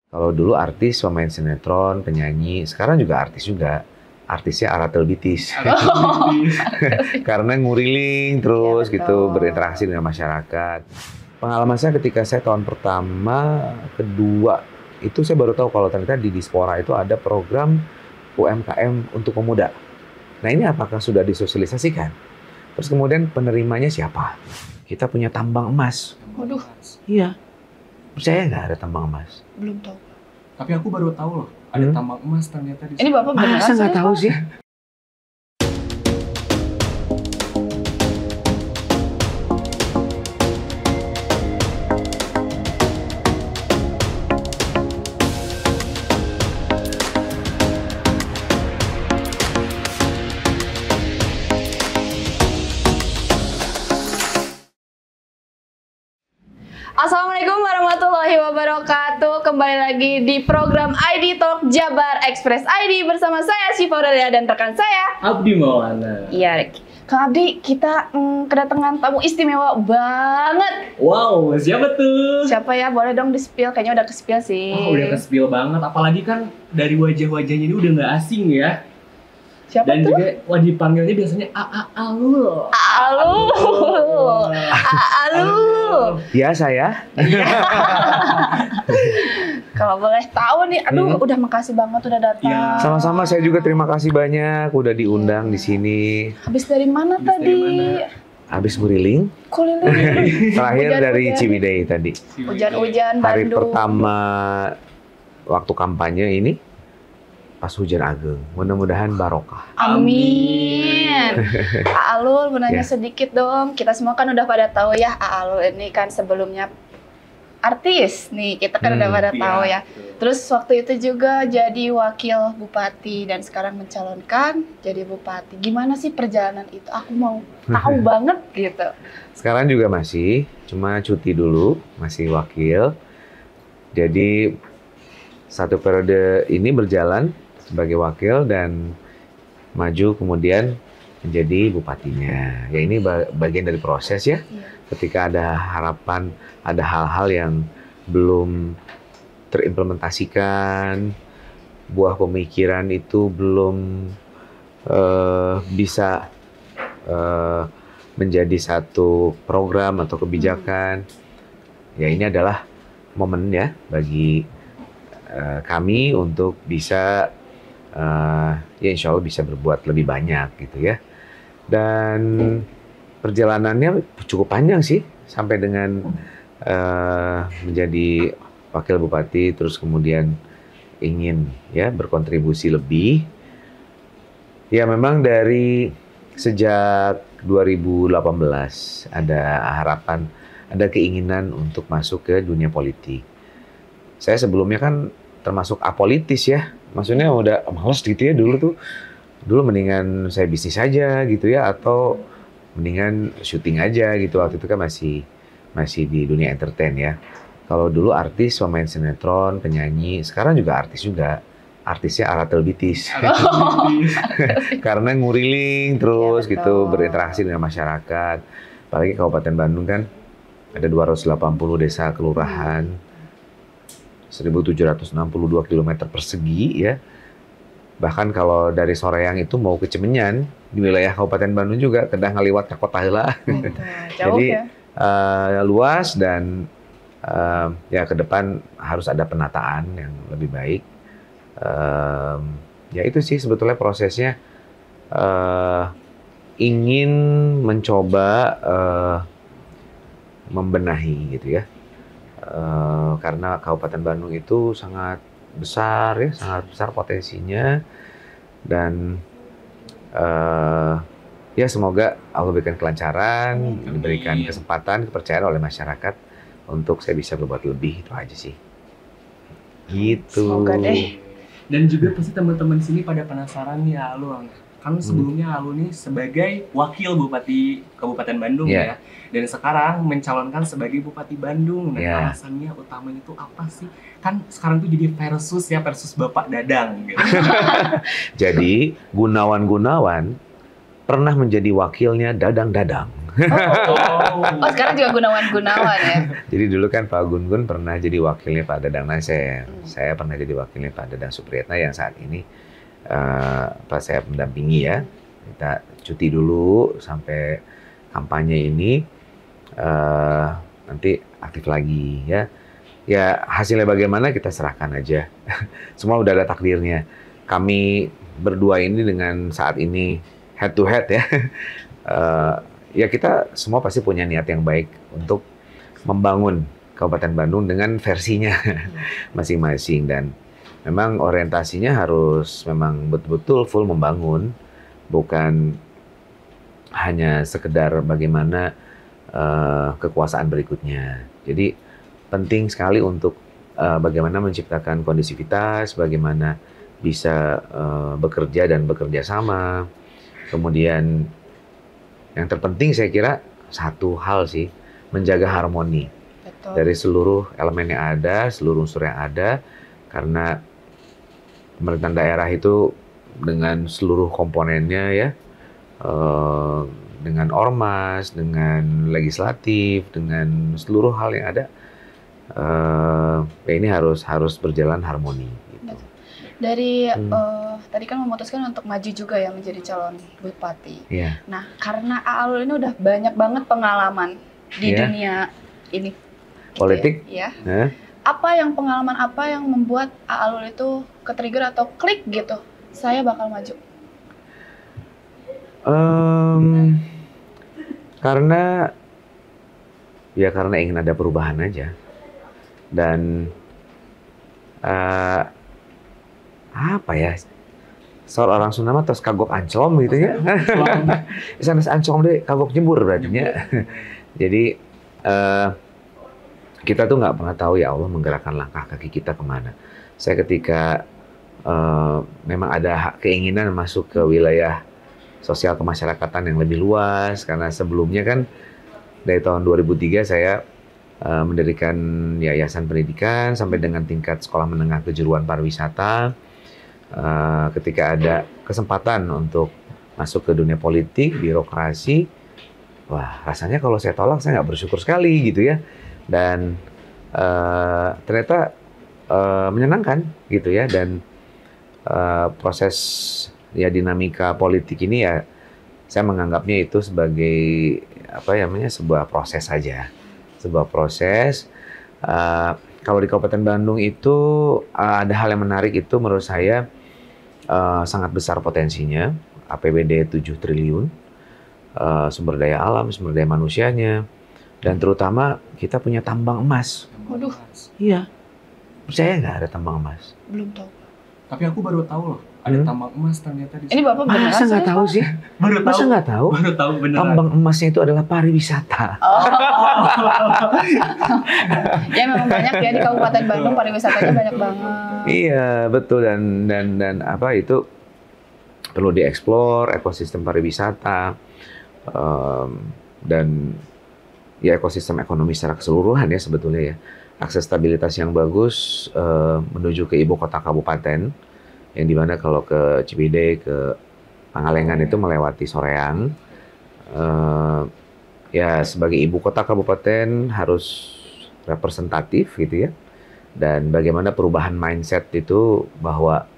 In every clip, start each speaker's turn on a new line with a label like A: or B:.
A: Kalau dulu artis, pemain sinetron, penyanyi, sekarang juga artis juga. Artisnya Aratel Bitis. Karena nguriling terus
B: Iya,
A: gitu,
B: betul.
A: berinteraksi dengan masyarakat. Pengalaman saya ketika saya tahun pertama, kedua, itu saya baru tahu kalau ternyata di Dispora itu ada program UMKM untuk pemuda. Nah ini apakah sudah disosialisasikan? Terus kemudian penerimanya siapa? Kita punya tambang emas.
B: Waduh,
A: Iya. Percaya nggak ada tambang emas?
B: belum tahu.
C: Tapi aku baru tahu loh, ada tambang emas ternyata di
B: Ini Bapak beneran
A: Masa nggak
B: serius,
A: tahu
B: Pak?
A: sih?
B: Assalamualaikum warahmatullahi wabarakatuh. Kembali lagi di program ID Talk Jabar Express ID bersama saya Syifa Aurelia dan rekan saya
C: Abdi Maulana.
B: Iya, Kang Abdi, kita kedatangan tamu istimewa banget.
C: Wow, siapa tuh?
B: Siapa ya? Boleh dong di-spill, kayaknya udah ke-spill sih.
C: Oh, udah ke-spill banget, apalagi kan dari wajah-wajahnya ini udah nggak asing ya.
B: Siapa
C: Dan
B: tuh?
C: juga dipanggilnya biasanya Alul.
B: Alul. Alul.
A: Ya saya.
B: Kalau boleh tahu nih, aduh udah makasih banget udah datang.
C: Ya.
A: Sama-sama, saya juga terima kasih banyak udah diundang di sini.
B: Habis dari mana
C: Habis
B: tadi?
C: dari mana?
A: Habis nguriling,
B: Keliling.
A: terakhir dari
B: Hujan-hujan.
A: Ciwidey tadi.
B: Hujan-hujan
A: Hari
B: Bandung.
A: pertama waktu kampanye ini pas hujan ageng. Mudah-mudahan barokah.
B: Amin. Alul, mau nanya
A: Ya.
B: sedikit dong. Kita semua kan udah pada tahu ya, Alul ini kan sebelumnya artis nih. Kita kan udah pada tahu ya. Terus waktu itu juga jadi wakil bupati dan sekarang mencalonkan jadi bupati. Gimana sih perjalanan itu? Aku mau tahu banget gitu.
A: Sekarang juga masih, cuma cuti dulu, masih wakil. Jadi satu periode ini berjalan sebagai wakil dan maju kemudian menjadi bupatinya. Ya ini bagian dari proses ya.
B: Iya.
A: Ketika ada harapan, ada hal-hal yang belum terimplementasikan, buah pemikiran itu belum bisa menjadi satu program atau kebijakan. Ya ini adalah momen ya bagi kami untuk bisa ya insya Allah bisa berbuat lebih banyak gitu ya. Dan perjalanannya cukup panjang sih sampai dengan menjadi wakil bupati, terus kemudian ingin ya berkontribusi lebih. Ya memang dari sejak 2018 ada harapan, ada keinginan untuk masuk ke dunia politik. Saya sebelumnya kan termasuk apolitis ya, maksudnya udah males gitu ya dulu tuh. Dulu mendingan saya bisnis aja gitu ya, atau mendingan syuting aja gitu. Waktu itu kan masih di dunia entertain ya. Kalau dulu artis, pemain sinetron, penyanyi, sekarang juga artis juga. Artisnya Aratel Bitis. Karena nguriling terus
B: Iya,
A: gitu,
B: betul.
A: berinteraksi dengan masyarakat. Apalagi Kabupaten Bandung kan ada 280 desa kelurahan. 1.762 km persegi ya. Bahkan kalau dari Soreang itu mau ke Cimenyan di wilayah Kabupaten Bandung juga kedah ngaliwat ke kota heula.
B: Jauh
A: Jadi
B: ya.
A: luas dan ya ke depan harus ada penataan yang lebih baik. Ya itu sih sebetulnya prosesnya, ingin mencoba membenahi gitu ya. Karena Kabupaten Bandung itu sangat besar ya, sangat besar potensinya dan ya semoga Allah berikan kelancaran, diberikan kesempatan, kepercayaan oleh masyarakat untuk saya bisa berbuat lebih, itu aja sih. Gitu.
B: Semoga deh.
C: Dan juga pasti teman-teman sini pada penasaran nih Alul. Kan sebelumnya Alul nih sebagai wakil Bupati Kabupaten Bandung
A: Iya.
C: ya. Dan sekarang mencalonkan sebagai Bupati Bandung. Dan
A: Iya.
C: alasannya utamanya itu apa sih? Kan sekarang tuh jadi versus Bapak Dadang gitu.
A: Jadi Gunawan pernah menjadi wakilnya Dadang.
B: Oh, sekarang juga Gunawan ya.
A: Jadi dulu kan Pak Gun-Gun pernah jadi wakilnya Pak Dadang Nasir. Saya pernah jadi wakilnya Pak Dadang Supriyatna yang saat ini Pak saya mendampingi ya. Kita cuti dulu sampai kampanye ini, nanti aktif lagi ya. Ya hasilnya bagaimana kita serahkan aja. Semua udah ada takdirnya. Kami berdua ini dengan saat ini head to head ya. Ya kita semua pasti punya niat yang baik untuk membangun Kabupaten Bandung dengan versinya masing-masing, dan memang orientasinya harus memang betul-betul full membangun, bukan hanya sekedar bagaimana kekuasaan berikutnya. Jadi penting sekali untuk bagaimana menciptakan kondisivitas, bagaimana bisa bekerja dan bekerja sama. Kemudian yang terpenting saya kira satu hal sih, menjaga harmoni.
B: Betul.
A: Dari seluruh elemen yang ada, seluruh unsur yang ada, karena pemerintahan daerah itu dengan seluruh komponennya ya, dengan ormas, dengan legislatif, dengan seluruh hal yang ada, ya ini harus berjalan harmoni. Gitu.
B: Dari tadi kan memutuskan untuk maju juga ya menjadi calon bupati.
A: Iya.
B: Nah, karena Aalul ini udah banyak banget pengalaman di
A: Iya.
B: dunia ini
A: Politik.
B: gitu ya.
A: Hah?
B: Pengalaman apa yang membuat Aalul itu ke-trigger atau klik gitu? Saya bakal maju.
A: Karena ingin ada perubahan aja, dan apa ya, seorang Sunda mah tos kagok anclom gitu ya. Sanes anclom deh kagok jembur berartinya. Jadi kita tuh nggak pernah tahu ya Allah menggerakkan langkah kaki kita kemana. Saya ketika memang ada keinginan masuk ke wilayah sosial kemasyarakatan yang lebih luas, karena sebelumnya kan dari tahun 2003 saya mendirikan yayasan pendidikan sampai dengan tingkat sekolah menengah kejuruan pariwisata. Ketika ada kesempatan untuk masuk ke dunia politik, birokrasi, wah rasanya kalau saya tolak saya nggak bersyukur sekali gitu ya. Dan ternyata menyenangkan gitu ya, dan proses ya dinamika politik ini ya saya menganggapnya itu sebagai sebuah proses saja, sebuah proses. Kalau di Kabupaten Bandung itu ada hal yang menarik, itu menurut saya sangat besar potensinya, APBD 7 triliun, sumber daya alam, sumber daya manusianya, dan terutama kita punya tambang emas.
B: Waduh.
A: Iya, percaya nggak ada tambang emas?
B: Belum tahu.
C: Tapi aku baru tahu loh, ada tambang emas ternyata di
B: Ini Bapak beneran?
A: Masa nggak tahu sih?
C: Baru tahu.
A: Masa nggak tahu?
C: Baru tahu beneran.
A: Tambang emasnya itu adalah pariwisata.
B: Oh. Ya memang banyak ya di Kabupaten Bandung, pariwisatanya banyak banget.
A: Iya, betul, dan apa itu perlu dieksplor ekosistem pariwisata, dan ya ekosistem ekonomi secara keseluruhan ya sebetulnya ya. Akses stabilitas yang bagus menuju ke ibu kota kabupaten, yang dimana kalau ke Ciwidey, ke Pangalengan itu melewati Soreang. Ya sebagai ibu kota kabupaten harus representatif gitu ya, dan bagaimana perubahan mindset itu bahwa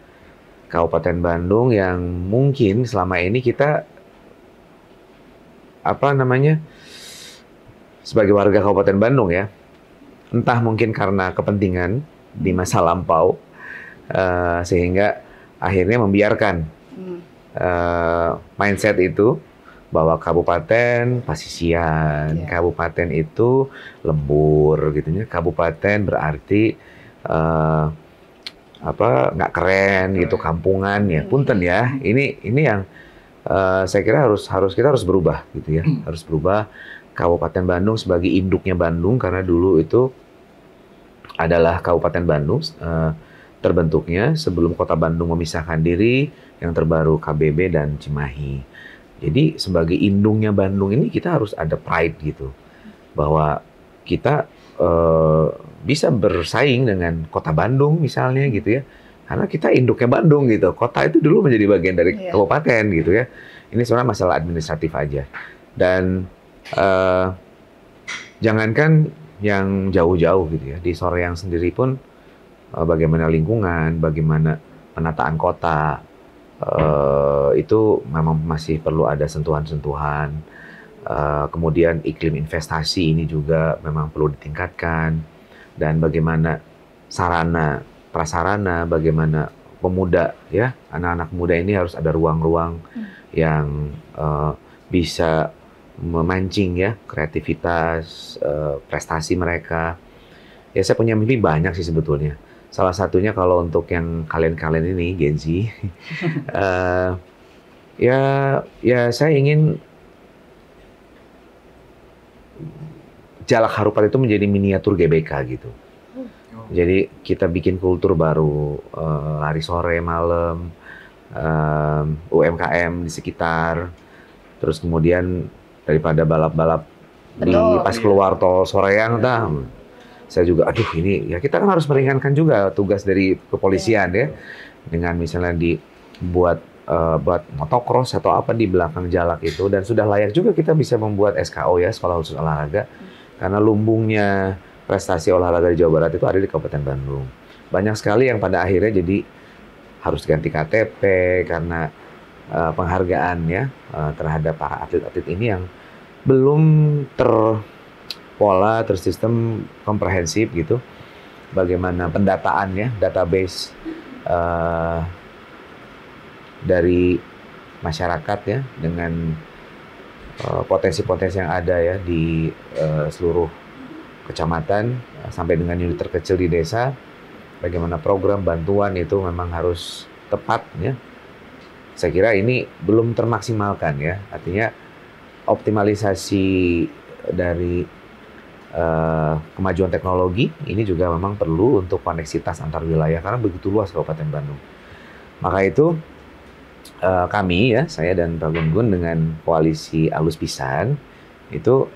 A: Kabupaten Bandung yang mungkin selama ini kita sebagai warga Kabupaten Bandung ya, entah mungkin karena kepentingan di masa lampau, sehingga akhirnya membiarkan mindset itu bahwa kabupaten pasisian, kabupaten itu lembur gitu ya, kabupaten berarti nggak keren gitu, kampungan ya, punten ya. Ini yang saya kira kita harus berubah gitu ya, harus berubah. Kabupaten Bandung sebagai induknya Bandung, karena dulu itu adalah Kabupaten Bandung terbentuknya sebelum Kota Bandung memisahkan diri, yang terbaru KBB dan Cimahi. Jadi sebagai indungnya Bandung ini kita harus ada pride gitu, bahwa kita bisa bersaing dengan Kota Bandung misalnya gitu ya, karena kita induknya Bandung gitu. Kota itu dulu menjadi bagian dari kabupaten gitu ya. Ini sebenarnya masalah administratif aja. Dan Eh, Jangankan yang jauh-jauh gitu ya, di Soreang sendiri pun bagaimana lingkungan, bagaimana penataan kota, itu memang masih perlu ada sentuhan-sentuhan. Kemudian iklim investasi ini juga memang perlu ditingkatkan, dan bagaimana sarana, prasarana, bagaimana pemuda ya, anak-anak muda ini harus ada ruang-ruang yang bisa memancing ya kreativitas, prestasi mereka. Ya saya punya mimpi banyak sih sebetulnya. Salah satunya kalau untuk yang kalian-kalian ini Gen Z, ya saya ingin Jalak Harupat itu menjadi miniatur GBK gitu. Jadi kita bikin kultur baru, lari sore, malam, UMKM di sekitar, terus kemudian daripada balap-balap di pas keluar tol Soreang, saya juga, aduh ini ya kita kan harus meringankan juga tugas dari kepolisian ya, dengan misalnya dibuat buat motocross atau apa di belakang Jalak itu, dan sudah layak juga kita bisa membuat SKO ya, sekolah khusus olahraga, karena lumbungnya prestasi olahraga di Jawa Barat itu ada di Kabupaten Bandung. Banyak sekali yang pada akhirnya jadi harus ganti KTP karena penghargaan ya terhadap para atlet-atlet ini yang belum terpola, tersistem komprehensif gitu. Bagaimana pendataan ya, database dari masyarakat ya, dengan potensi-potensi yang ada ya di seluruh kecamatan sampai dengan unit terkecil di desa, bagaimana program bantuan itu memang harus tepat ya. Saya kira ini belum termaksimalkan ya, artinya optimalisasi dari kemajuan teknologi ini juga memang perlu untuk koneksitas antar wilayah karena begitu luas Kabupaten Bandung. Maka itu kami ya, saya dan Pak Gun-Gun dengan koalisi Alus Pisan itu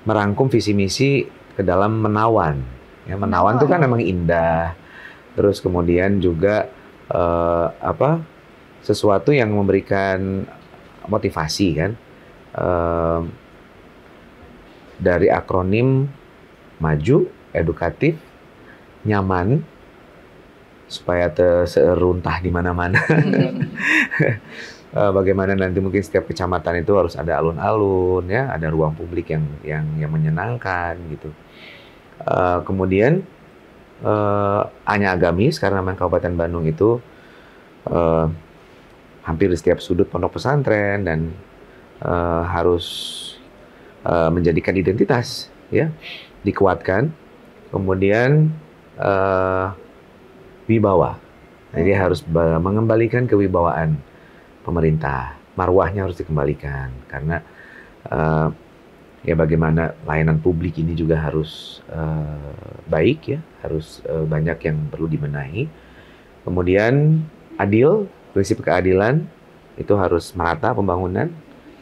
A: merangkum visi misi ke dalam Menawan. Ya, Menawan itu kan memang indah. Terus kemudian juga sesuatu yang memberikan motivasi kan. Dari akronim maju, edukatif, nyaman, supaya terseruntah di mana-mana. Bagaimana nanti mungkin setiap kecamatan itu harus ada alun-alun ya, ada ruang publik yang menyenangkan gitu. Kemudian hanya agamis karena memang Kabupaten Bandung itu hampir di setiap sudut pondok pesantren dan harus menjadikan identitas ya, dikuatkan. Kemudian wibawa. Jadi harus mengembalikan kewibawaan pemerintah, marwahnya harus dikembalikan karena ya bagaimana layanan publik ini juga harus baik ya, harus banyak yang perlu dibenahi. Kemudian adil, prinsip keadilan itu harus merata pembangunan,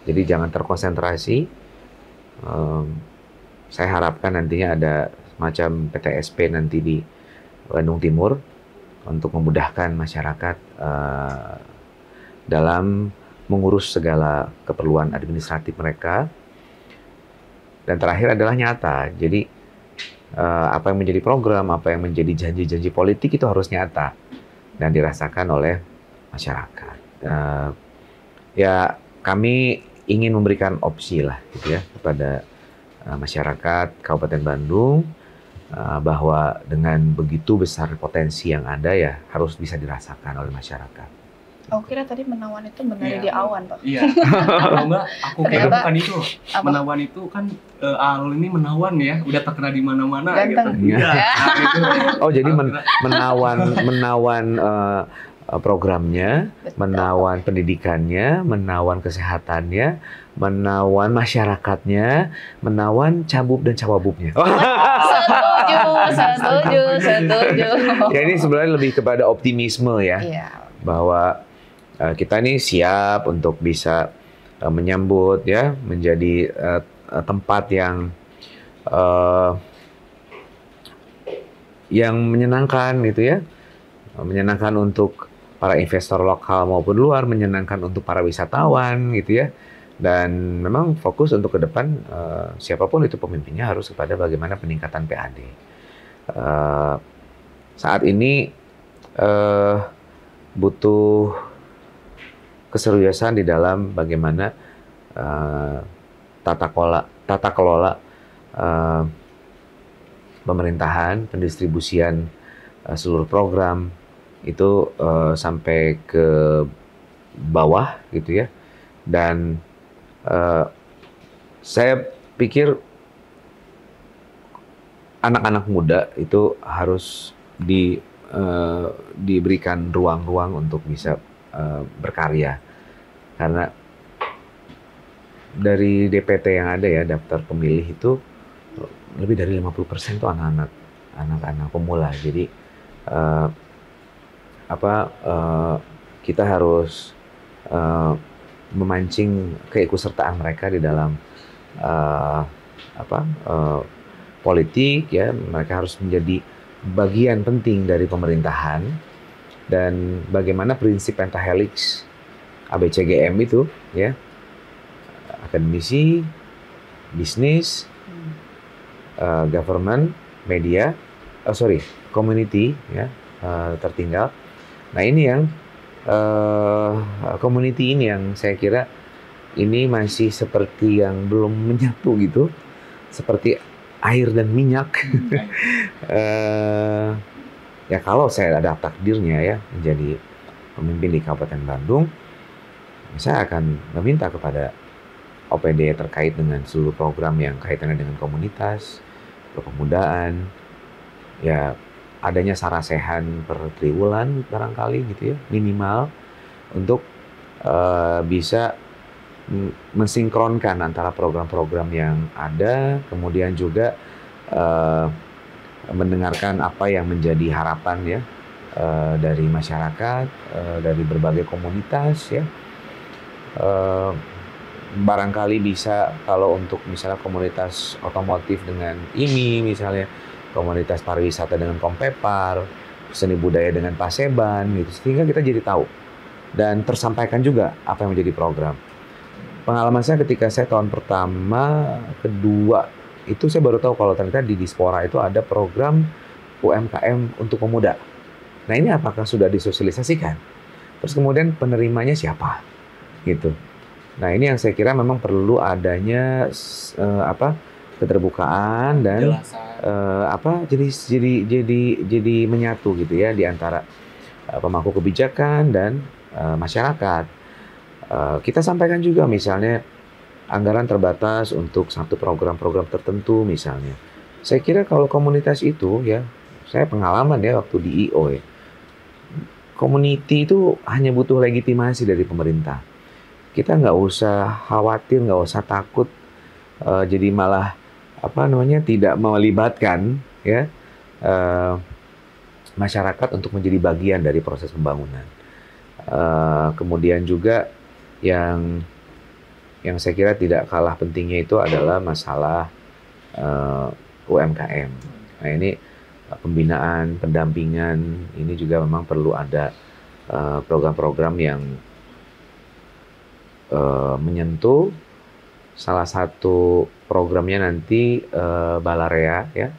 A: jadi jangan terkonsentrasi. Saya harapkan nantinya ada semacam PTSP nanti di Bandung Timur untuk memudahkan masyarakat dalam mengurus segala keperluan administratif mereka. Dan terakhir adalah nyata. Jadi apa yang menjadi program, apa yang menjadi janji-janji politik itu harus nyata dan dirasakan oleh masyarakat. Ya kami ingin memberikan opsi lah gitu ya kepada masyarakat Kabupaten Bandung bahwa dengan begitu besar potensi yang ada ya harus bisa dirasakan oleh masyarakat.
B: Oh, kira tadi Menawan itu menari di awan, Pak.
C: Iya. Kalau enggak, aku kira
B: Ternyata-
C: bukan itu.
B: Apa?
C: Menawan itu kan Alul ini menawan ya, udah terkenal di mana-mana gitu.
B: Ganteng.
C: Iya. Nah, itu.
A: Oh jadi
C: Aku kira-
A: menawan programnya,
B: Betul.
A: menawan pendidikannya, menawan kesehatannya, menawan masyarakatnya, menawan cabub dan cawabubnya.
B: Setuju.
A: Ya ini sebenarnya lebih kepada optimisme ya,
B: Iya.
A: bahwa kita ini siap untuk bisa menyambut ya, menjadi tempat yang menyenangkan gitu ya, menyenangkan untuk para investor lokal maupun luar, menyenangkan untuk para wisatawan gitu ya, Dan memang fokus untuk ke depan siapapun itu pemimpinnya harus kepada bagaimana peningkatan PAD. Saat ini butuh keseriusan di dalam bagaimana tata kelola pemerintahan, pendistribusian seluruh program itu sampai ke bawah gitu ya. Dan saya pikir anak-anak muda itu harus diberikan ruang-ruang untuk bisa berkarya, karena dari DPT yang ada ya, daftar pemilih itu lebih dari 50% itu anak-anak pemula. Jadi kita harus memancing keikutsertaan mereka di dalam politik ya. Mereka harus menjadi bagian penting dari pemerintahan, dan bagaimana prinsip pentahelix ABCGM itu ya, akademisi, bisnis, government, media, community ya, tertinggal. Nah ini yang community ini yang saya kira ini masih seperti yang belum menyatu gitu, seperti air dan minyak. Ya kalau saya ada takdirnya ya menjadi pemimpin di Kabupaten Bandung, saya akan meminta kepada OPD terkait dengan seluruh program yang kaitannya dengan komunitas, kepemudaan, ya adanya sarasehan per triwulan barangkali gitu ya, minimal untuk bisa mensinkronkan antara program-program yang ada, kemudian juga mendengarkan apa yang menjadi harapan ya dari masyarakat, dari berbagai komunitas ya. Barangkali bisa kalau untuk misalnya komunitas otomotif dengan IMI misalnya, komunitas pariwisata dengan Kompepar, seni budaya dengan Paseban gitu, sehingga kita jadi tahu dan tersampaikan juga apa yang menjadi program. Pengalaman saya ketika saya tahun pertama, kedua itu saya baru tahu kalau ternyata di Dispora itu ada program UMKM untuk pemuda. Nah ini apakah sudah disosialisasikan? Terus kemudian penerimanya siapa? Gitu. Nah ini yang saya kira memang perlu adanya keterbukaan dan jadi menyatu gitu ya di antara pemangku kebijakan dan masyarakat. Kita sampaikan juga misalnya anggaran terbatas untuk satu program-program tertentu misalnya. Saya kira kalau komunitas itu ya, saya pengalaman ya waktu di IO ya, community itu hanya butuh legitimasi dari pemerintah. Kita nggak usah khawatir, nggak usah takut, jadi malah tidak melibatkan ya masyarakat untuk menjadi bagian dari proses pembangunan. Kemudian juga yang saya kira tidak kalah pentingnya itu adalah masalah UMKM. Nah ini pembinaan, pendampingan, ini juga memang perlu ada program-program yang menyentuh. Salah satu programnya nanti Balarea ya,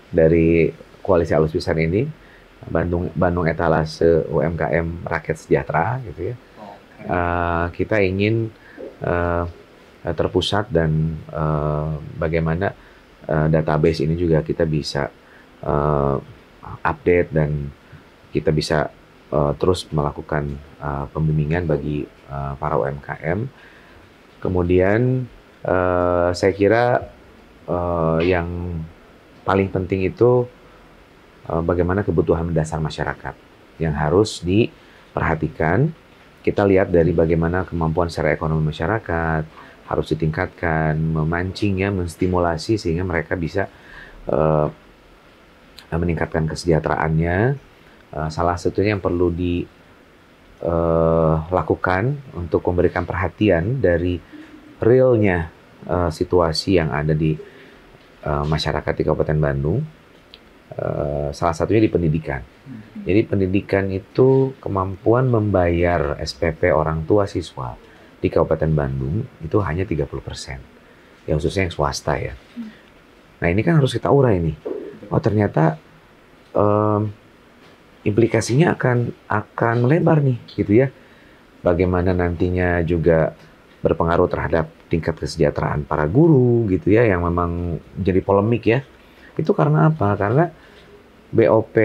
A: dari Koalisi Alus Pisan ini, Bandung Etalase UMKM Rakyat Sejahtera gitu ya. Kita ingin terpusat dan bagaimana database ini juga kita bisa update dan kita bisa terus melakukan pembimbingan bagi para UMKM. Kemudian saya kira yang paling penting itu bagaimana kebutuhan mendasar masyarakat yang harus diperhatikan. Kita lihat dari bagaimana kemampuan secara ekonomi masyarakat harus ditingkatkan, memancing ya, menstimulasi sehingga mereka bisa meningkatkan kesejahteraannya. Salah satunya yang perlu dilakukan untuk memberikan perhatian dari realnya situasi yang ada di masyarakat di Kabupaten Bandung. Salah satunya di pendidikan. Jadi pendidikan itu kemampuan membayar SPP orang tua siswa di Kabupaten Bandung itu hanya 30%. Ya khususnya yang swasta ya. Nah ini kan harus kita urai nih. Oh ternyata implikasinya akan melebar nih gitu ya. Bagaimana nantinya juga berpengaruh terhadap tingkat kesejahteraan para guru gitu ya, yang memang jadi polemik ya. Itu karena apa? Karena BOP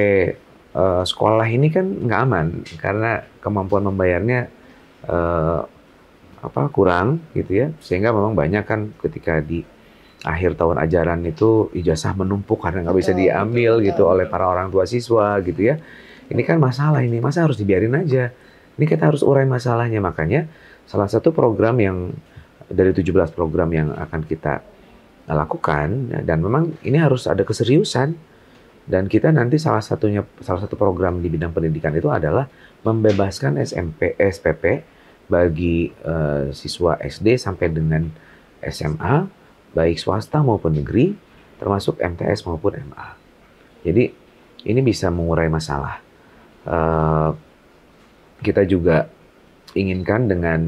A: sekolah ini kan nggak aman karena kemampuan membayarnya kurang gitu ya, sehingga memang banyak kan ketika di akhir tahun ajaran itu ijazah menumpuk karena nggak bisa diambil gitu oleh para orang tua siswa gitu ya. Ini kan masalah ini, masa harus dibiarin aja? Ini kita harus urai masalahnya. Makanya salah satu program yang dari 17 program yang akan kita lakukan, dan memang ini harus ada keseriusan. Dan kita nanti salah satu program di bidang pendidikan itu adalah membebaskan SPP bagi siswa SD sampai dengan SMA, baik swasta maupun negeri, termasuk MTS maupun MA. Jadi ini bisa mengurai masalah. Kita juga inginkan dengan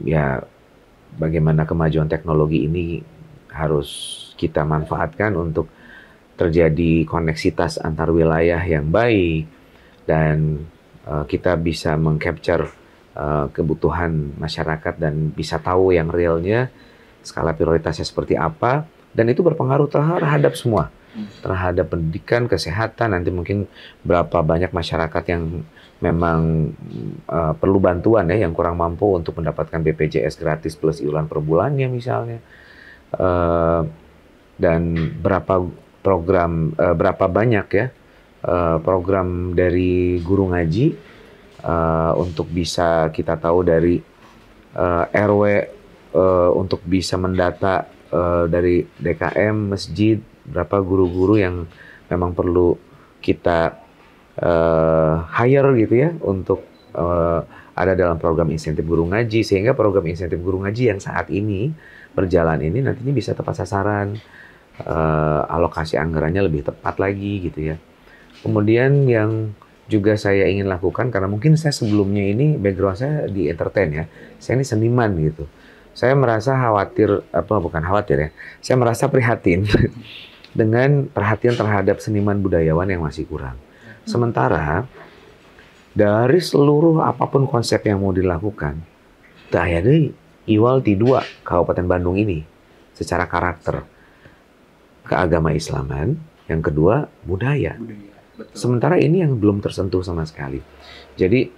A: ya bagaimana kemajuan teknologi ini harus kita manfaatkan untuk terjadi koneksitas antar wilayah yang baik, dan kita bisa mengcapture kebutuhan masyarakat dan bisa tahu yang realnya, skala prioritasnya seperti apa, dan itu berpengaruh terhadap semua, terhadap pendidikan, kesehatan, nanti mungkin berapa banyak masyarakat yang memang perlu bantuan ya, yang kurang mampu untuk mendapatkan BPJS gratis plus iuran per bulannya misalnya, dan berapa banyak ya program dari guru ngaji untuk bisa kita tahu dari RW, untuk bisa mendata dari DKM masjid berapa guru-guru yang memang perlu kita hire gitu ya untuk ada dalam program insentif guru ngaji, sehingga program insentif guru ngaji yang saat ini berjalan ini nantinya bisa tepat sasaran, alokasi anggarannya lebih tepat lagi gitu ya. Kemudian yang juga saya ingin lakukan, karena mungkin saya sebelumnya ini background saya di entertain ya, saya ini seniman gitu. Saya merasa khawatir, bukan khawatir ya, saya merasa prihatin dengan perhatian terhadap seniman budayawan yang masih kurang. Sementara dari seluruh apapun konsep yang mau dilakukan, daya deui iwal ti dua Kabupaten Bandung ini secara karakter keagama Islaman, yang kedua budaya. Betul. Sementara ini yang belum tersentuh sama sekali. Jadi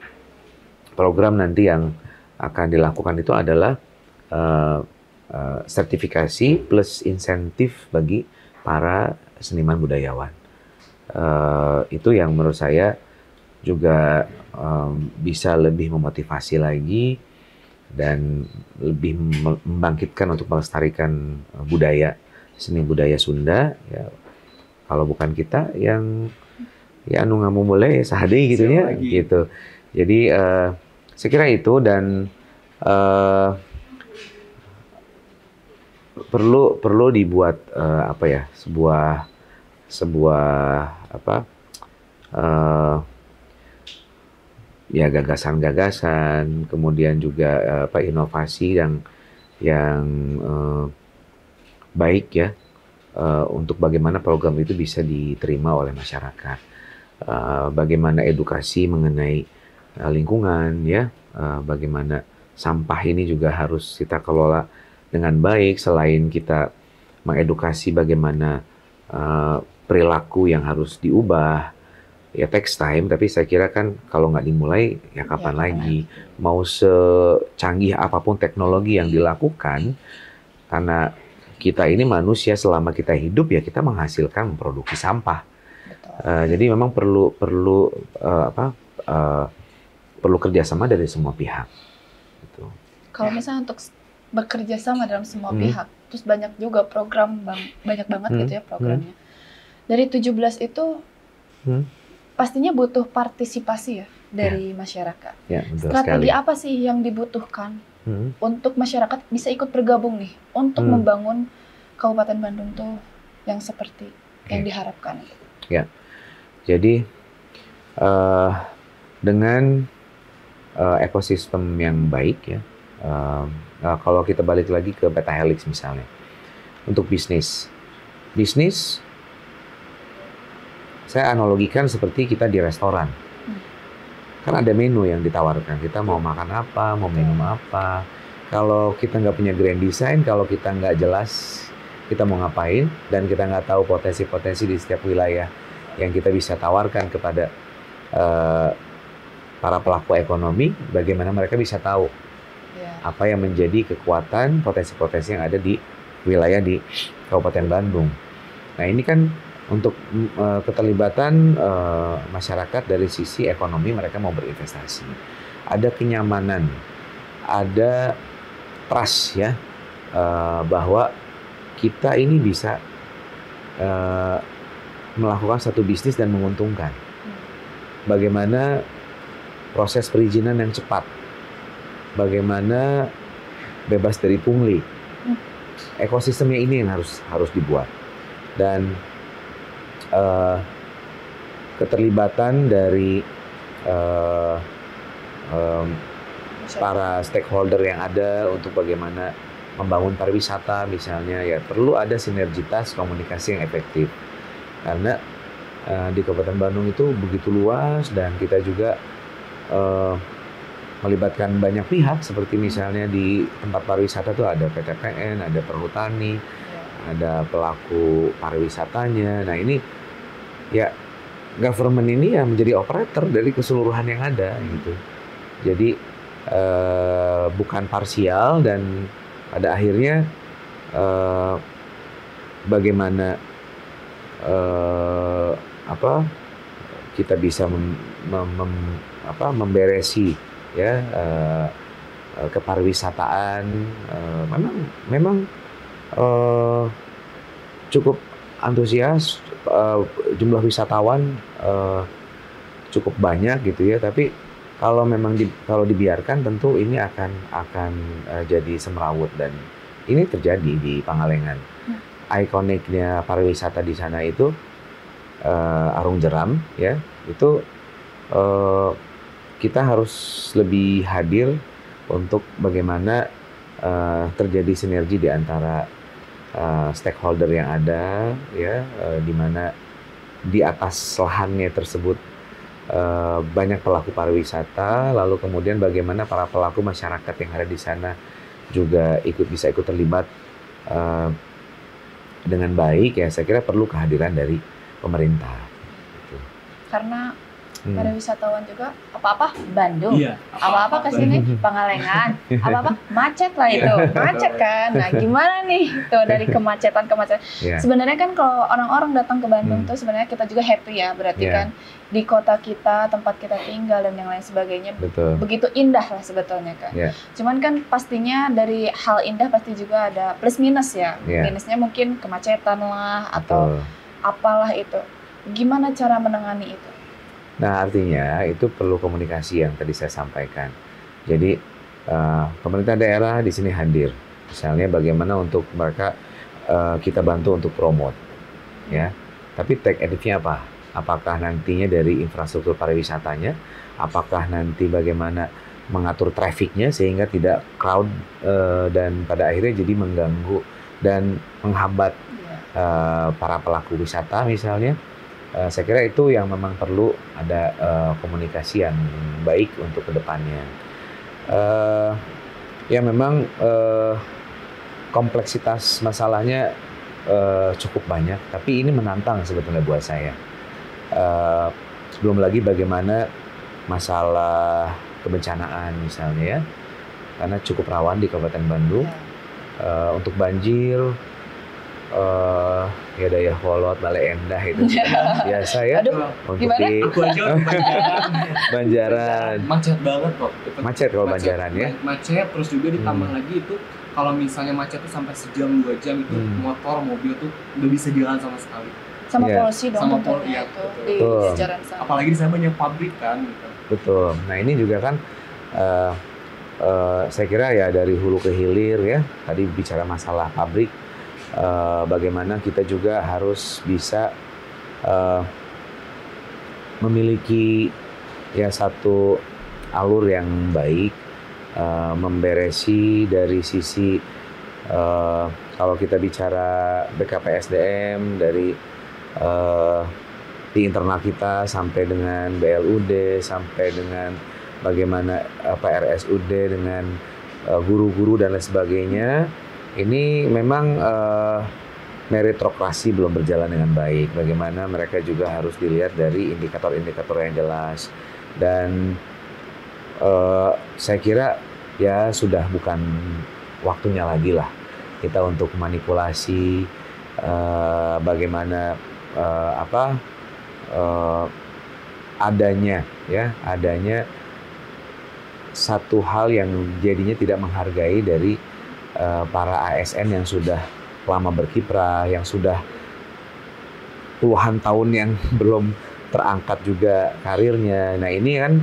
A: program nanti yang akan dilakukan itu adalah sertifikasi plus insentif bagi para seniman budayawan. Itu yang menurut saya juga bisa lebih memotivasi lagi dan lebih membangkitkan untuk melestarikan budaya, seni budaya Sunda ya. Kalau bukan kita yang ya anu ngamu mulai sahade gitu ya gitu. Jadi saya kira itu, dan perlu dibuat ya gagasan-gagasan, kemudian juga inovasi yang baik ya, untuk bagaimana program itu bisa diterima oleh masyarakat. Bagaimana edukasi mengenai lingkungan ya, bagaimana sampah ini juga harus kita kelola dengan baik, selain kita mengedukasi bagaimana perilaku yang harus diubah. Ya takes time, tapi saya kira kan kalau nggak dimulai ya kapan lagi. Mau secanggih apapun teknologi yang dilakukan, karena kita ini manusia, selama kita hidup ya kita menghasilkan, memproduksi sampah. Jadi memang perlu kerjasama dari semua pihak. Gitu.
B: Kalau misalnya untuk bekerja sama dalam semua pihak, terus banyak juga program, banyak banget gitu ya programnya. Dari 17 itu pastinya butuh partisipasi ya dari masyarakat.
A: Ya, betul
B: strategi
A: sekali.
B: apa sih yang dibutuhkan untuk masyarakat bisa ikut bergabung nih untuk membangun Kabupaten Bandung tuh yang seperti yang diharapkan?
A: Ya, jadi dengan ekosistem yang baik ya. Kalau kita balik lagi ke Petahelix misalnya, untuk bisnis saya analogikan seperti kita di restoran. Kan ada menu yang ditawarkan, kita mau makan apa, mau minum apa. Kalau kita nggak punya grand design, kalau kita nggak jelas kita mau ngapain, dan kita nggak tahu potensi-potensi di setiap wilayah yang kita bisa tawarkan kepada para pelaku ekonomi, bagaimana mereka bisa tahu apa yang menjadi kekuatan, potensi-potensi yang ada di wilayah di Kabupaten Bandung. Nah ini kan untuk keterlibatan masyarakat dari sisi ekonomi, mereka mau berinvestasi. Ada kenyamanan, ada trust ya, bahwa kita ini bisa melakukan satu bisnis dan menguntungkan. Bagaimana proses perizinan yang cepat, bagaimana bebas dari pungli. Ekosistemnya ini yang harus dibuat, dan keterlibatan dari para stakeholder yang ada untuk bagaimana membangun pariwisata misalnya, ya perlu ada sinergitas komunikasi yang efektif, karena di Kabupaten Bandung itu begitu luas, dan kita juga melibatkan banyak pihak, seperti misalnya di tempat pariwisata tuh ada PTPN, ada Perhutani, ada pelaku pariwisatanya. Nah ini ya, government ini ya menjadi operator dari keseluruhan yang ada gitu. Jadi bukan parsial, dan pada akhirnya bagaimana kita bisa memberesi ya kepariwisataan. Memang cukup antusias, jumlah wisatawan cukup banyak gitu ya, tapi kalau memang kalau dibiarkan tentu ini akan jadi semrawut, dan ini terjadi di Pangalengan. Ikoniknya pariwisata di sana itu Arung Jeram ya, itu kita harus lebih hadir untuk bagaimana terjadi sinergi di antara stakeholder yang ada ya, di mana di atas lahannya tersebut banyak pelaku pariwisata, lalu kemudian bagaimana para pelaku masyarakat yang ada di sana juga bisa ikut terlibat dengan baik ya. Saya kira perlu kehadiran dari pemerintah gitu.
B: Karena para wisatawan juga apa-apa Bandung, apa-apa ke sini Pangalengan, apa-apa macet lah itu, macet kan. Nah gimana nih tuh dari kemacetan. Sebenarnya kan kalau orang-orang datang ke Bandung tuh sebenarnya kita juga happy ya, berarti kan di kota kita, tempat kita tinggal dan yang lain sebagainya.
A: Betul.
B: Begitu indah lah sebetulnya kan. Cuman kan pastinya dari hal indah pasti juga ada plus minus ya. Minusnya mungkin kemacetan lah atau apalah itu. Gimana cara menangani itu?
A: Nah, artinya itu perlu komunikasi yang tadi saya sampaikan. Jadi pemerintah daerah di sini hadir. Misalnya bagaimana untuk mereka kita bantu untuk promote, ya. Tapi take advantage-nya apa? Apakah nantinya dari infrastruktur pariwisatanya? Apakah nanti bagaimana mengatur trafficnya sehingga tidak crowd dan pada akhirnya jadi mengganggu dan menghambat para pelaku wisata misalnya? Saya kira itu yang memang perlu ada komunikasi yang baik untuk kedepannya. Ya memang kompleksitas masalahnya cukup banyak, tapi ini menantang sebetulnya buat saya. Belum lagi bagaimana masalah kebencanaan misalnya ya, karena cukup rawan di Kabupaten Bandung untuk banjir. Ya Dayakolot, Bale Endah itu biasa ya.
B: Aduh,
A: untuk di
C: Aku aja
A: Banjaran.
C: macet banget kok.
A: Macet kalau Banjaran ya.
C: Macet, terus juga ditambah lagi itu kalau misalnya macet tuh sampai sejam 2 jam itu motor, mobil tuh udah bisa jalan sama sekali.
B: Sama polusi dong
C: Sama
B: tentunya itu di jajaran sana.
C: Apalagi di sana banyak pabrik kan gitu.
A: Betul. Nah ini juga kan saya kira ya dari hulu ke hilir ya. Tadi bicara masalah pabrik. Bagaimana kita juga harus bisa memiliki ya satu alur yang baik, memberesi dari sisi kalau kita bicara BKPSDM dari di internal kita sampai dengan BLUD, sampai dengan bagaimana RSUD dengan guru-guru dan lain sebagainya. Ini memang meritokrasi belum berjalan dengan baik. Bagaimana mereka juga harus dilihat dari indikator-indikator yang jelas. Dan saya kira ya sudah bukan waktunya lagi lah kita untuk manipulasi bagaimana adanya satu hal yang jadinya tidak menghargai dari para ASN yang sudah lama berkiprah, yang sudah puluhan tahun yang belum terangkat juga karirnya. Nah ini kan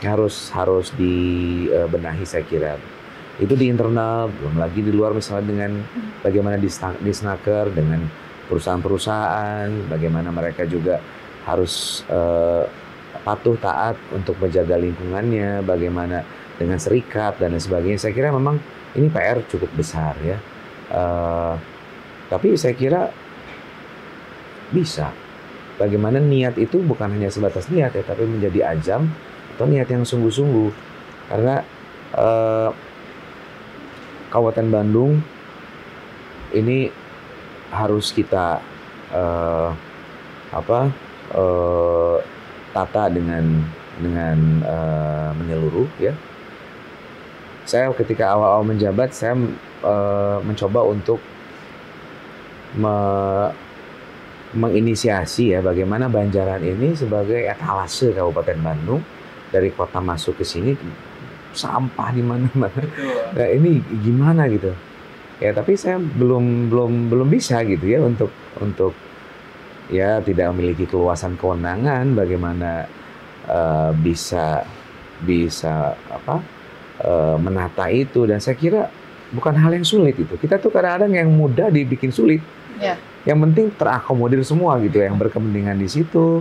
A: harus dibenahi saya kira. Itu di internal, belum lagi di luar misalnya dengan bagaimana di Snaker, dengan perusahaan-perusahaan, bagaimana mereka juga harus patuh taat untuk menjaga lingkungannya, bagaimana dengan serikat dan lain sebagainya. Saya kira memang ini PR cukup besar ya. Tapi saya kira bisa. Bagaimana niat itu bukan hanya sebatas niat ya, tapi menjadi azam atau niat yang sungguh-sungguh. Karena Kabupaten Bandung ini harus kita tata dengan menyeluruh ya. Saya ketika awal-awal menjabat saya mencoba untuk menginisiasi ya bagaimana Banjaran ini sebagai etalase Kabupaten Bandung, dari kota masuk ke sini sampah di mana-mana. Nah, ini gimana gitu. Ya, tapi saya belum bisa gitu ya untuk ya tidak memiliki keluasan kewenangan bagaimana bisa menata itu, dan saya kira bukan hal yang sulit itu. Kita tuh kadang-kadang yang mudah dibikin sulit. Yeah. Yang penting terakomodir semua gitu, yang berkepentingan di situ.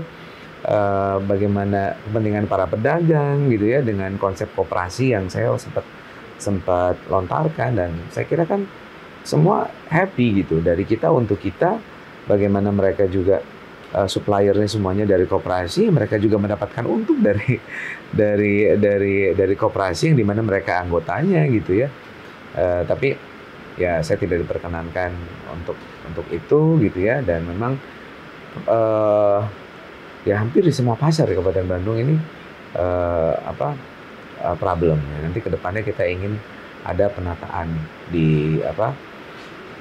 A: Bagaimana kepentingan para pedagang gitu ya dengan konsep koperasi yang saya sempat lontarkan, dan saya kira kan semua happy gitu, dari kita untuk kita. Bagaimana mereka juga suppliernya semuanya dari koperasi, mereka juga mendapatkan untung dari koperasi yang dimana mereka anggotanya gitu ya. Tapi ya saya tidak diperkenankan untuk itu gitu ya, dan memang ya hampir di semua pasar di Kabupaten Bandung ini problem. Nanti kedepannya kita ingin ada penataan di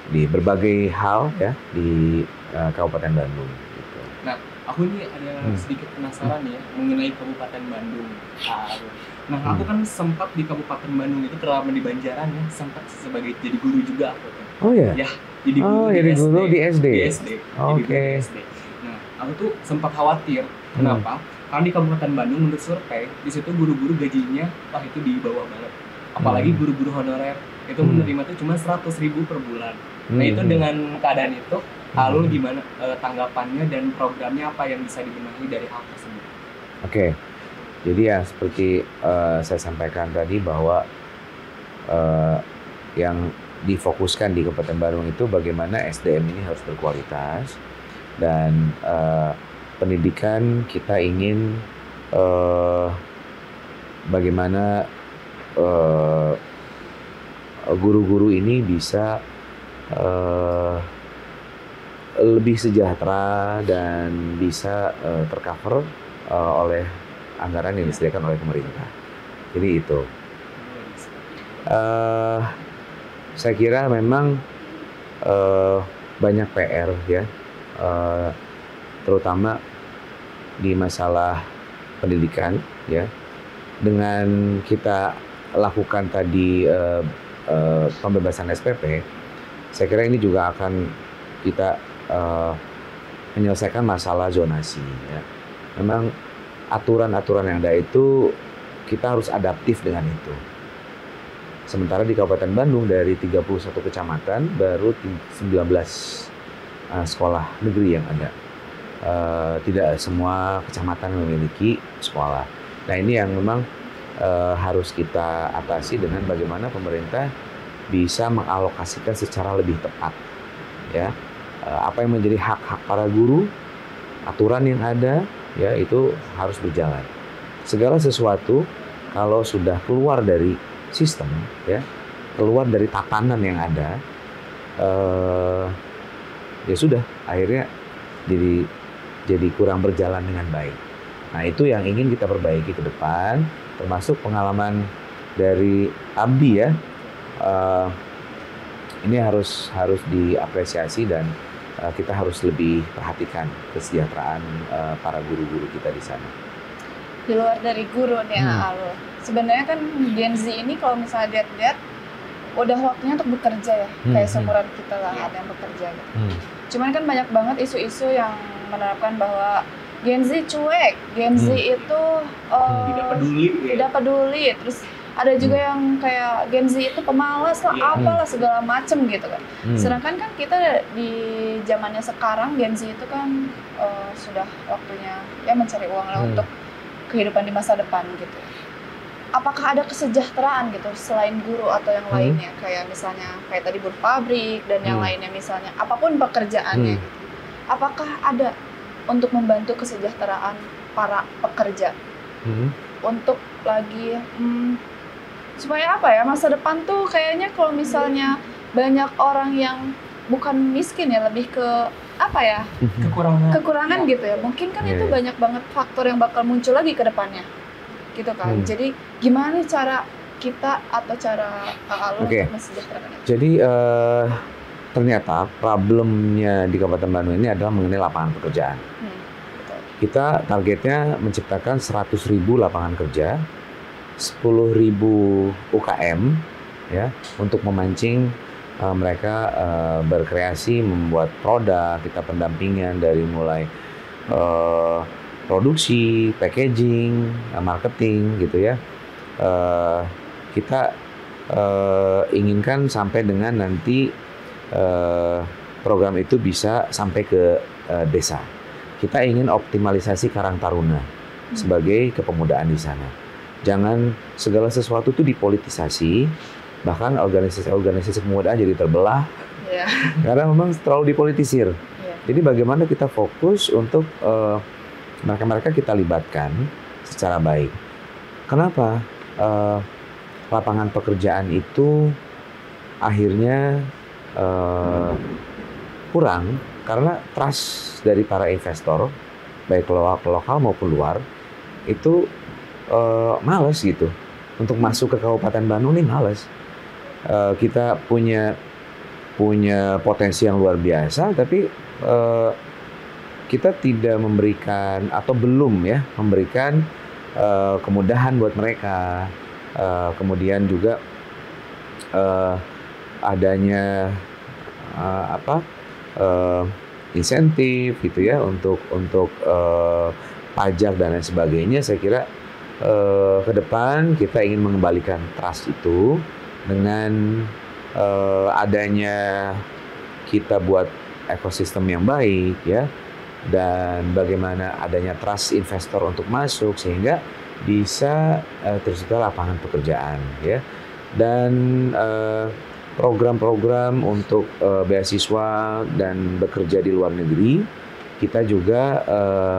A: berbagai hal ya di Kabupaten Bandung. Gitu.
C: Nah, aku ini ada sedikit penasaran ya mengenai Kabupaten Bandung. Nah, aku kan sempat di Kabupaten Bandung itu terlama di Banjaran ya, sempat sebagai jadi guru juga aku.
A: Oh ya?
C: Ya, jadi guru
A: di SD.
C: Di SD.
A: Oke.
C: Nah, aku tuh sempat khawatir. Kenapa? Karena di Kabupaten Bandung menurut survei, di situ guru-guru gajinya itu di bawah banget. Apalagi guru-guru honorer itu menerima tuh cuma 100.000 per bulan. Nah, itu dengan keadaan itu, lalu gimana tanggapannya dan programnya apa yang bisa dibenahi dari hal tersebut?
A: Oke. Jadi ya seperti saya sampaikan tadi bahwa yang difokuskan di Kabupaten Bandung itu bagaimana SDM ini harus berkualitas, dan pendidikan kita ingin bagaimana guru-guru ini bisa lebih sejahtera dan bisa tercover oleh anggaran yang disediakan oleh pemerintah. Jadi itu. Saya kira memang banyak PR ya, terutama di masalah pendidikan ya. Dengan kita lakukan tadi pembebasan SPP, saya kira ini juga akan kita menyelesaikan masalah zonasi ya. Memang aturan-aturan yang ada itu kita harus adaptif dengan itu. Sementara di Kabupaten Bandung dari 31 kecamatan baru 19 sekolah negeri yang ada. Tidak semua kecamatan memiliki sekolah. Nah ini yang memang harus kita atasi dengan bagaimana pemerintah bisa mengalokasikan secara lebih tepat, ya, apa yang menjadi hak-hak para guru, aturan yang ada, ya itu harus berjalan. Segala sesuatu kalau sudah keluar dari sistem, ya, keluar dari tatanan yang ada, ya sudah, akhirnya jadi kurang berjalan dengan baik. Nah itu yang ingin kita perbaiki ke depan, termasuk pengalaman dari Abdi, ya. Ini harus diapresiasi dan kita harus lebih perhatikan kesejahteraan para guru-guru kita di sana.
B: Di luar dari guru nih, Alul. Sebenarnya kan Gen Z ini kalau misalnya lihat-lihat udah waktunya untuk bekerja ya, kayak seumuran kita lah ada yang bekerja gitu. Cuman kan banyak banget isu-isu yang menerapkan bahwa Gen Z cuek, Gen Z itu tidak peduli, terus ada juga yang kayak Gen Z itu pemalas lah, apalah segala macem gitu kan. Sedangkan kan kita di zamannya sekarang Gen Z itu kan sudah waktunya ya mencari uang lah untuk kehidupan di masa depan gitu. Apakah ada kesejahteraan gitu selain guru atau yang lainnya, kayak misalnya kayak tadi buruh pabrik dan yang lainnya misalnya, apapun pekerjaannya gitu. Apakah ada untuk membantu kesejahteraan para pekerja untuk lagi supaya apa ya, masa depan tuh kayaknya kalau misalnya banyak orang yang bukan miskin ya, lebih ke apa ya, kekurangan gitu ya, mungkin kan itu banyak banget faktor yang bakal muncul lagi ke depannya gitu kan. Jadi gimana nih cara kita atau cara Alul untuk mensejahterakan itu?
A: Jadi ternyata problemnya di Kabupaten Bandung ini adalah mengenai lapangan pekerjaan. Kita targetnya menciptakan 100.000 lapangan kerja, 10.000 UKM, ya, untuk memancing mereka berkreasi, membuat produk. Kita pendampingan dari mulai produksi, packaging, marketing gitu ya. Kita inginkan sampai dengan nanti program itu bisa sampai ke desa. Kita ingin optimalisasi Karang Taruna sebagai kepemudaan di sana. Jangan segala sesuatu itu dipolitisasi, bahkan organisasi kepemudaan jadi terbelah, karena memang terlalu dipolitisir. Jadi bagaimana kita fokus untuk mereka-mereka kita libatkan secara baik. Kenapa lapangan pekerjaan itu akhirnya kurang? Karena trust dari para investor, baik lokal maupun luar, itu males gitu untuk masuk ke Kabupaten Bandung nih, males. Kita punya potensi yang luar biasa, tapi kita tidak memberikan atau belum ya memberikan kemudahan buat mereka. Kemudian juga adanya insentif gitu ya untuk pajak dan lain sebagainya. Saya kira ke depan kita ingin mengembalikan trust itu dengan adanya kita buat ekosistem yang baik ya, dan bagaimana adanya trust investor untuk masuk sehingga bisa tercipta lapangan pekerjaan ya, dan program-program untuk beasiswa dan bekerja di luar negeri kita juga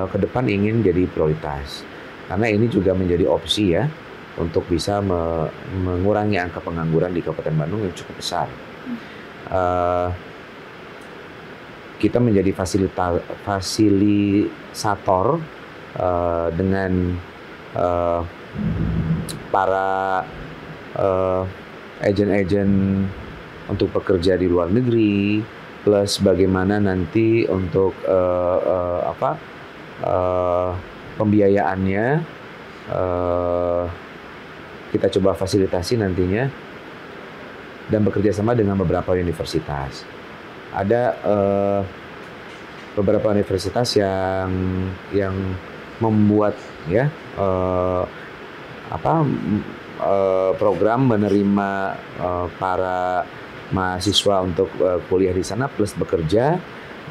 A: ke depan ingin jadi prioritas, karena ini juga menjadi opsi ya untuk bisa mengurangi angka pengangguran di Kabupaten Bandung yang cukup besar. Kita menjadi fasilitator dengan para agen-agen untuk bekerja di luar negeri, plus bagaimana nanti untuk pembiayaannya kita coba fasilitasi nantinya, dan bekerja sama dengan beberapa universitas. Ada beberapa universitas yang membuat ya program menerima para mahasiswa untuk kuliah di sana plus bekerja,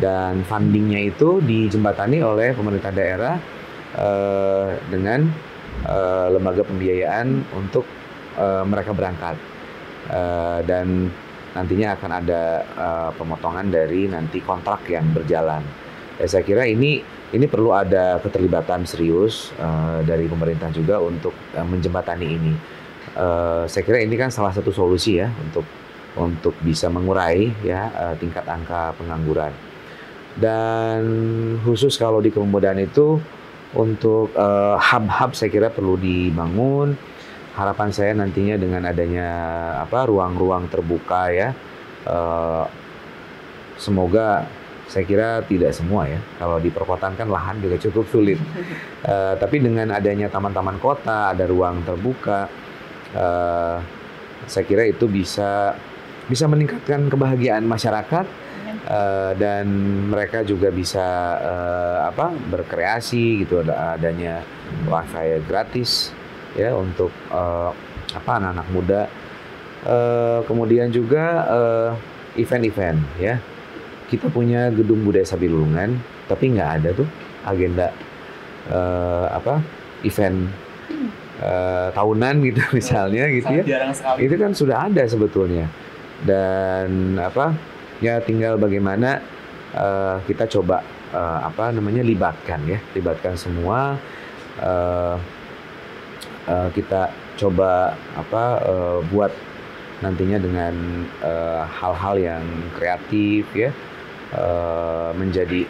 A: dan fundingnya itu dijembatani oleh pemerintah daerah dengan lembaga pembiayaan untuk mereka berangkat. Dan nantinya akan ada pemotongan dari nanti kontrak yang berjalan. Ya, saya kira ini perlu ada keterlibatan serius dari pemerintah juga untuk menjembatani ini. Saya kira ini kan salah satu solusi ya untuk bisa mengurai ya tingkat angka pengangguran. Dan khusus kalau di kepemudaan itu untuk hub-hub saya kira perlu dibangun. Harapan saya nantinya dengan adanya ruang-ruang terbuka ya, semoga saya kira tidak semua ya. Kalau di perkotaan kan lahan juga cukup sulit. Tapi dengan adanya taman-taman kota, ada ruang terbuka, saya kira itu bisa meningkatkan kebahagiaan masyarakat dan mereka juga bisa berkreasi gitu. Adanya wifi gratis ya untuk anak-anak muda. Kemudian juga event-event ya. Kita punya gedung budaya Sabilungan, tapi nggak ada tuh agenda event tahunan gitu misalnya gitu ya.
C: Jarang sekali.
A: Itu kan sudah ada sebetulnya. Dan ya tinggal bagaimana kita coba libatkan semua. Kita coba buat nantinya dengan hal-hal yang kreatif ya, menjadi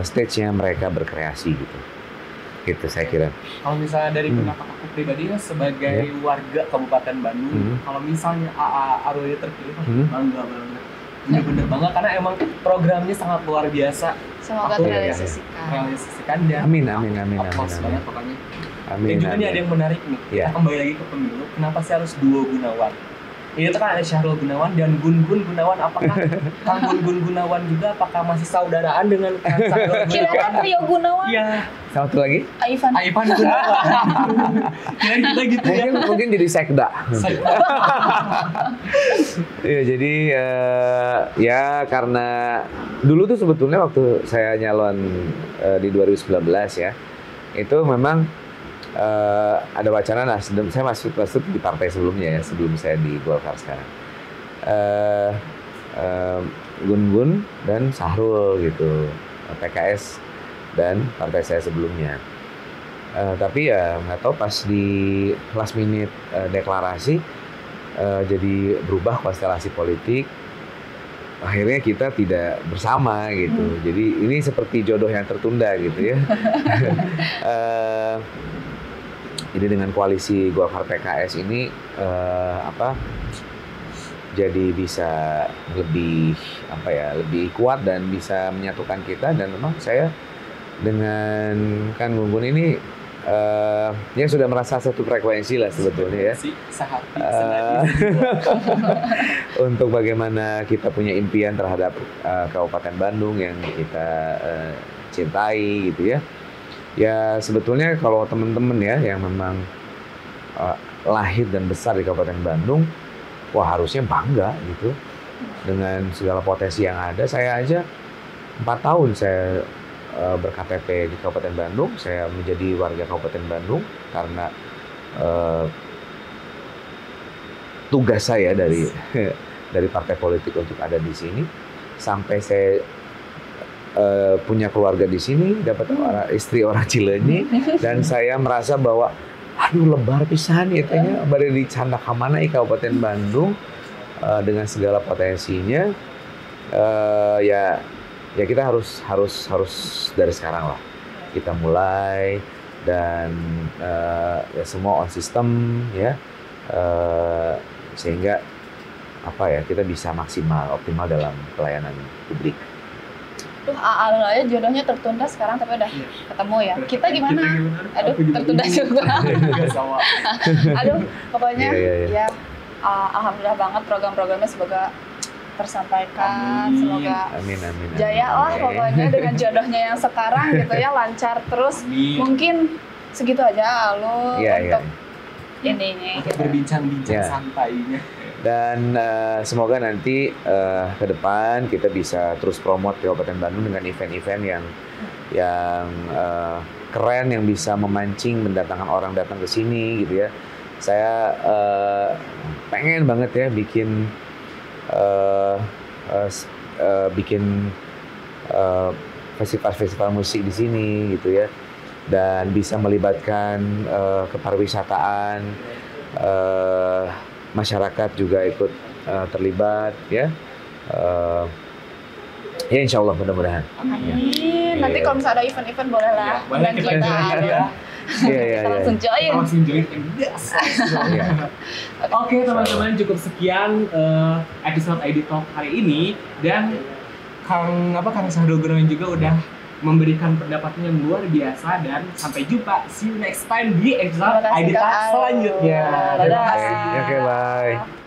A: stage-nya mereka berkreasi gitu saya kira.
C: Kalau misalnya dari pendapat aku pribadi sebagai warga Kabupaten Bandung, kalau misalnya AA Arul ini terpilih, bangga banget. Bener-bener bangga karena emang programnya sangat luar biasa.
B: Semoga
C: terrealisasikan dan
A: amin.
C: banget pokoknya.
A: Amin.
C: Dan juga nih ada yang menarik nih. Kita kembali lagi ke pemilu. Kenapa sih harus duo Gunawan? Ini tuh kan ada Syahrul Gunawan dan Gun Gunawan. Apakah Kang Gun Gunawan juga apakah masih saudaraan dengan Kang Syahrul Gunawan?
B: Kira-kira trio Gunawan?
C: Iya.
A: Satu lagi?
C: Ivan Gunawan. Kira-kira gitu ya.
A: Mungkin jadi sekda. Iya, jadi ya karena dulu tuh sebetulnya waktu saya nyalon di 2019 ya, itu memang ada wacana saya masuk di partai sebelumnya ya, sebelum saya di Golkar sekarang. Gun dan Syahrul gitu, PKS dan partai saya sebelumnya. Tapi ya nggak tahu pas di last minute deklarasi jadi berubah konstelasi politik. Akhirnya kita tidak bersama gitu. Jadi ini seperti jodoh yang tertunda gitu ya. Jadi dengan koalisi Golkar PKS ini jadi bisa lebih kuat dan bisa menyatukan kita. Dan memang saya dengan Kang Gun ini ya sudah merasa satu frekuensi lah sebetulnya ya. Untuk bagaimana kita punya impian terhadap Kabupaten Bandung yang kita cintai gitu ya. Ya sebetulnya kalau teman-teman ya yang memang lahir dan besar di Kabupaten Bandung, wah harusnya bangga gitu dengan segala potensi yang ada. Saya aja 4 tahun saya berKTP di Kabupaten Bandung, saya menjadi warga Kabupaten Bandung karena tugas saya dari partai politik untuk ada di sini. Sampai saya punya keluarga di sini, dapat istri orang Cileunyi, dan saya merasa bahwa aduh lebar pisan ya tanya bari di canda kamana Kabupaten Bandung dengan segala potensinya. Ya kita harus dari sekarang lah kita mulai dan ya semua on system ya, sehingga kita bisa optimal dalam pelayanan publik.
B: Alul aja jodohnya tertunda sekarang tapi udah ketemu ya. Kita gimana? Aduh, tertunda juga. Aduh, pokoknya ya alhamdulillah banget program-programnya semoga tersampaikan. Semoga jaya lah pokoknya dengan jodohnya yang sekarang gitu ya, lancar terus. Mungkin segitu aja Alul untuk ininya
C: gitu. Berbincang-bincang santainya.
A: Dan semoga nanti ke depan kita bisa terus promote Kabupaten Bandung dengan event-event yang yang keren yang bisa memancing mendatangkan orang datang ke sini gitu ya. Saya pengen banget ya bikin festival-festival musik di sini gitu ya, dan bisa melibatkan kepariwisataan, masyarakat juga ikut terlibat ya. Ya insya Allah mudah-mudahan.
B: Amin. Nanti kalau misalnya ada event-event boleh lah.
C: Ya, boleh kita join ya.
B: Kita langsung join.
C: Langsung join gas. Oke teman-teman, cukup sekian episode ID Talk hari ini, dan Kang Sahdo Gunawan juga udah memberikan pendapatnya yang luar biasa, dan sampai jumpa, see you next time di episode ID Talk selanjutnya.
B: Dadah.
A: Oke, bye.